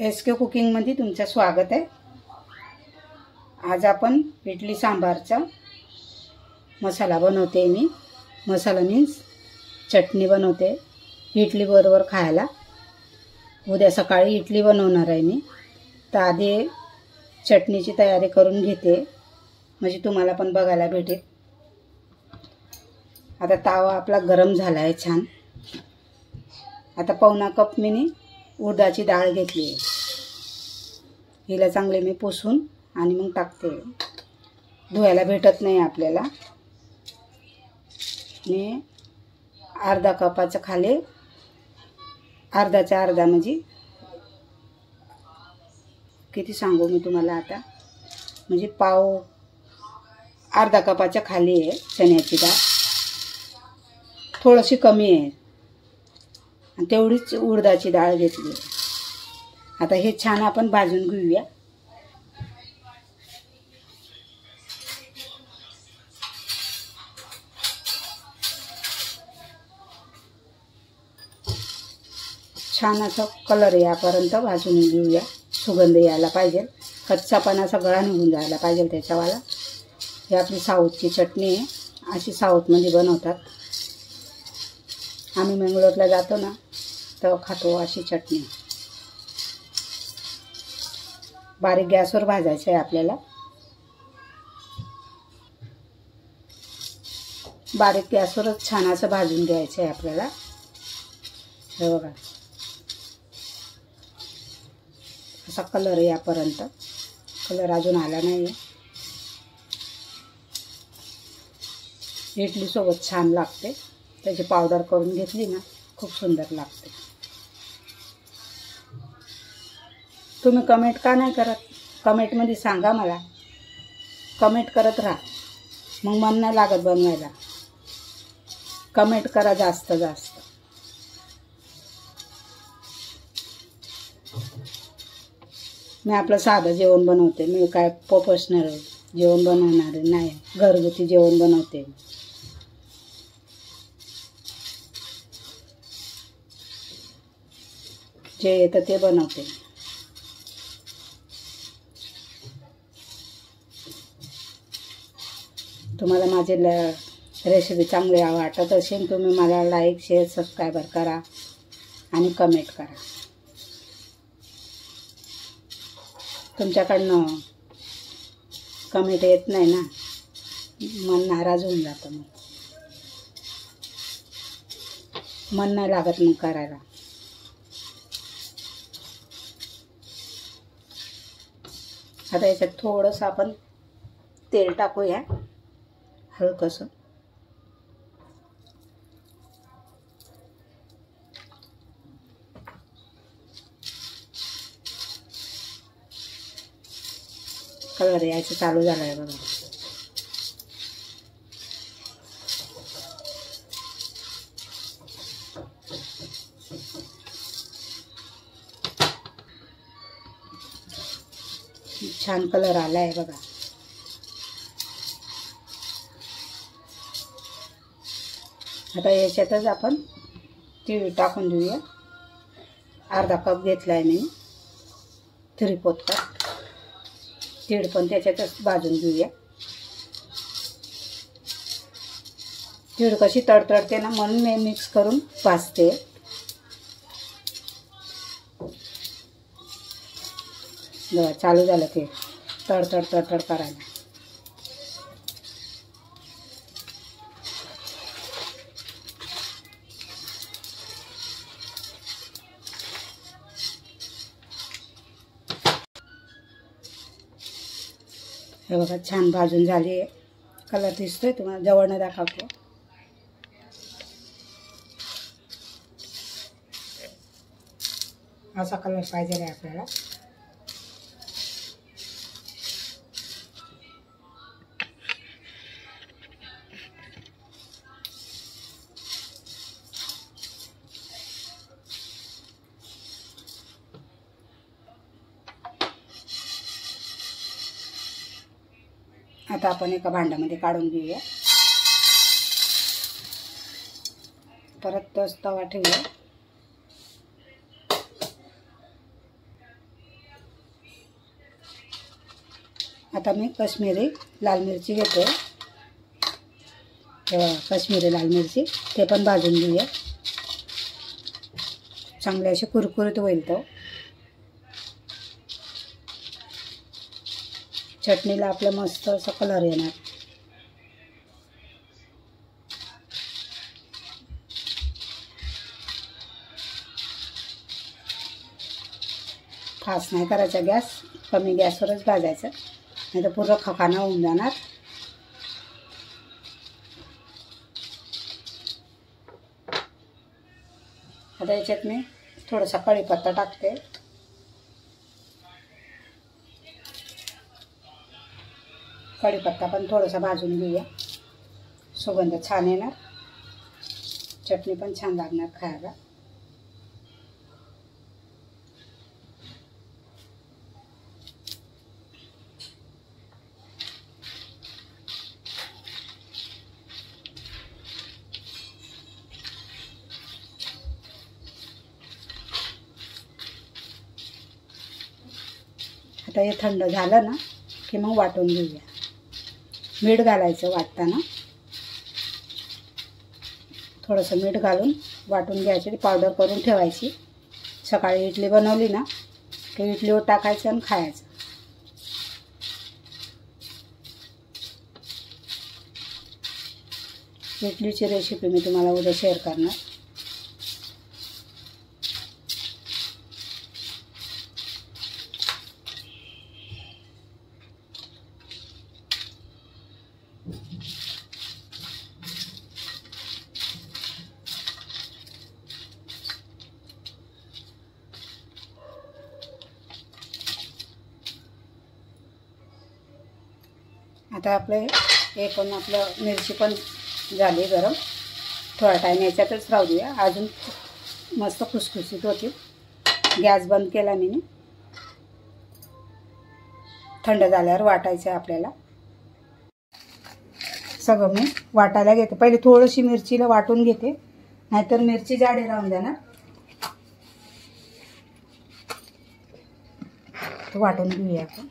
SK कुकिंगमध्ये तुमचं स्वागत आहे। आज आपण इडली सांबारचा मसाला बनवते। मी मसाला मीन्स चटणी बनवते इडली बरोबर खायला। उद्या सकाळी इडली बनवणार आहे मी, तर आधी चटणीची तयारी करून घेते, म्हणजे तुम्हाला पण बघायला भेटेल। आता तवा आपला गरम झाला आहे छान। आता पावणा कप मी उडदाची डाळ घेतली आहे। हिला चांगले मी पुसून आणि मग टाकते। धुवायला भेटत नाही आपल्याला। मी अर्धा कपाचा खाली अर्धाचा अर्धा, म्हणजे किती सांगू मी तुम्हाला आता, म्हणजे पाव अर्धा कपाच्या खाली आहे चण्याची डाळ, थोडीशी कमी आहे, आणि तेवढीच उडदाची डाळ घेतली। आता हे छान आपण भाजून घेऊया। छान असा कलर यापर्यंत भाजून घेऊया। सुगंध यायला पाहिजे, कच्चापणा सगळा निघून जायला पाहिजे त्याच्यावाला। ही आपली साऊथची चटणी आहे, अशी साऊथमध्ये बनवतात। आम्ही मंगळूरला जातो ना तर खातो अशी चटणी। बारीक गॅसवर भाजायचं आहे आपल्याला। बारीक गॅसवरच छान असं भाजून घ्यायचं आहे आपल्याला। हे बघा, असा कलर यापर्यंत, कलर अजून आला नाही आहे। इडली सोबत छान लागते, त्याची पावडर करून घेतली ना खूप सुंदर लागते। तुम्ही कमेंट का नाही करत? कमेंटमध्ये सांगा मला, कमेंट करत राहा, मग मन नाही लागत बनवायला। कमेंट करा जास्त जास्त। मी आपलं साधं जेवण बनवते, मी काय प्रोफेशनल जेवण बनवणार नाही, घरगुती जेवण बनवते। जे येतं ते बनवते। तुम्हाला माझे रेसिपी चांगली वाटत असेल, तुम्ही मला लाईक शेअर सबस्क्राईबर करा आणि कमेंट करा। तुमच्याकडनं कमेंट येत नाही ना, मन नाराज होऊन जातं, मग मन नाही लागत मग करायला। आता याच्यात थोडंसं आपण तेल टाकूया, हलकंसं। कलर यायचं चालू झालं आहे बघा। छान कलर आला आहे बघा। आता याच्यातच आपण तीळ टाकून देऊया। अर्धा कप घेतला आहे मी, 3/4 कप तीळ पण त्याच्यातच भाजून घेऊया। तीळ कशी तडतडते ना, म्हणून मी मिक्स करून भाजते। बघा चालू झालं ते तडतड तडतड करायला। हे बघा छान भाजून झाली, कलर दिसतोय तुम्हाला, जवळनं दाखवतो। असा कलर पाहिजे आहे आपल्याला। आता आपण एका भांड्यामध्ये काढून घेऊया। परत तोच तवा ठेवूया। आता मी काश्मीरी लाल मिरची घेते. काश्मीरी लाल मिरची ते पण भाजून घेऊया. चांगले असे कुरकुरीत होईल. तो चटणीला आपलं मस्त असं कलर येणार. फास्ट नाही करायचा गॅस, कमी गॅसवरच भाजायचं, नाही तर पूर्ण खकाना होऊन जाणार. आता याच्यात मी थोडासा कढीपत्ता टाकते. कढीपत्ता पण थोडासा भाजून घेऊया. सुगंध छान येणार, चटणी पण छान लागणार खायला. आता हे थंड झालं ना की मग वाटून घेऊया. मीठ घालायचं वाटताना, थोडंसं मीठ घालून वाटून घ्यायची. पावडर करून ठेवायची. सकाळी इडली बनवली ना की इडलीवर टाकायचं आणि खायचं. इडलीची रेसिपी मी तुम्हाला उद्या शेअर करणार. आता हे पण आपलं मिरची पण झाली गरम. थोडा टाईम याच्यातच राहू द्या, अजून मस्त खुसखुशीत होती. गॅस बंद केला मी. थंड झाल्यावर वाटायचं आपल्याला. सगळं मी वाटायला घेते. पहिले थोडीशी मिरचीला वाटून घेते, नाहीतर मिरची जाडी राहून देणार. वाटून घेऊया आपण.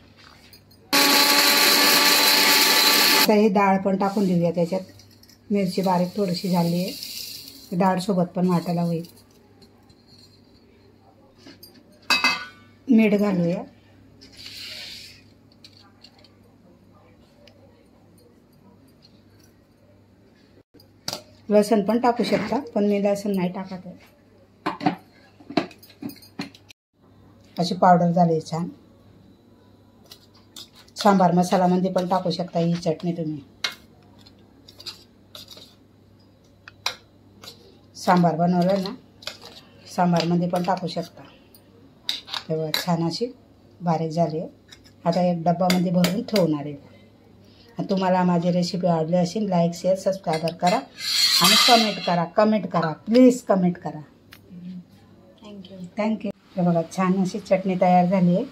आता ही डाळ पण टाकून देऊया त्याच्यात. मिरची बारीक थोडीशी झाली आहे, डाळ सोबत पण वाटायला होईल. मीठ घालूया. लसूण पण टाकू शकता, पण मी लसूण नाही टाकत आहे. अशी पावडर झाली छान. सांबार मसालामध्ये पण टाकू शकता ही चटणी तुम्ही. सांबार बनवलं ना, सांबारमध्ये पण टाकू शकता. तेव्हा छान अशी बारीक झाली आहे. आता एक डब्बामध्ये भरून ठेवणार आहे. तुम्हाला माझी रेसिपी आवडली असेल, लाईक शेअर सबस्क्राईब करा आणि कमेंट करा प्लीज कमेंट करा. थँक्यू. हे बघा छान अशी चटणी तयार झाली आहे.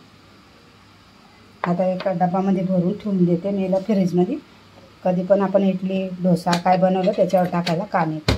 आता एका डब्यामध्ये भरून ठेवून देते मी याला फ्रीजमध्ये. कधी पण आपण इडली डोसा काय बनवलं त्याच्यावर टाकायला काम येतं.